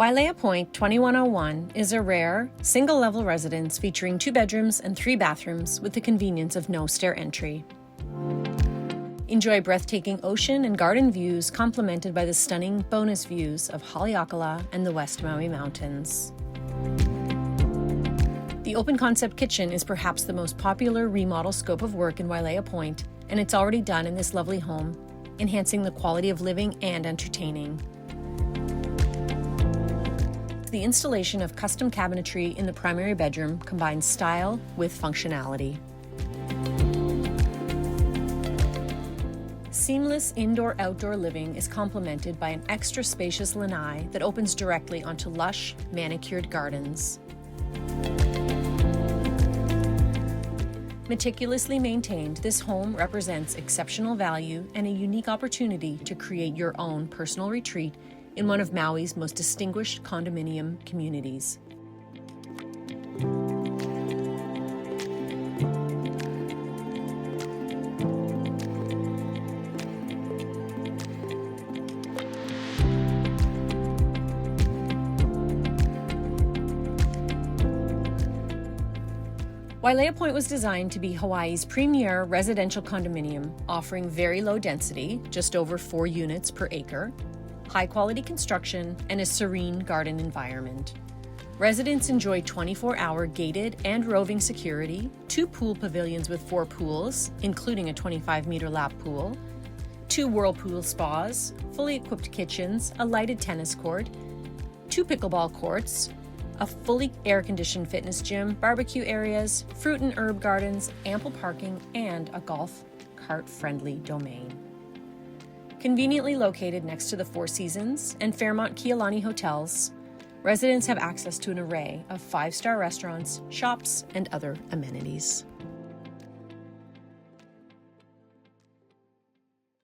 Wailea Point 2101 is a rare, single-level residence featuring 2 bedrooms and 3 bathrooms with the convenience of no-stair entry. Enjoy breathtaking ocean and garden views complemented by the stunning bonus views of Haleakalā and the West Maui mountains. The open-concept kitchen is perhaps the most popular remodel scope of work in Wailea Point, and it's already done in this lovely home, enhancing the quality of living and entertaining. The installation of custom cabinetry in the primary bedroom combines style with functionality. Seamless indoor-outdoor living is complemented by an extra-spacious lanai that opens directly onto lush, manicured gardens. Meticulously maintained, this home represents exceptional value and a unique opportunity to create your own personal retreat in one of Maui's most distinguished condominium communities. Wailea Point was designed to be Hawaii's premier residential condominium, offering very low density, just over 4 units per acre, high-quality construction, and a serene garden environment. Residents enjoy 24-hour gated and roving security, 2 pool pavilions with 4 pools, including a 25-meter lap pool, 2 whirlpool spas, fully equipped kitchens, a lighted tennis court, 2 pickleball courts, a fully air-conditioned fitness gym, barbecue areas, fruit and herb gardens, ample parking, and a golf cart-friendly domain. Conveniently located next to the Four Seasons and Fairmont Kialani hotels, residents have access to an array of 5-star restaurants, shops, and other amenities.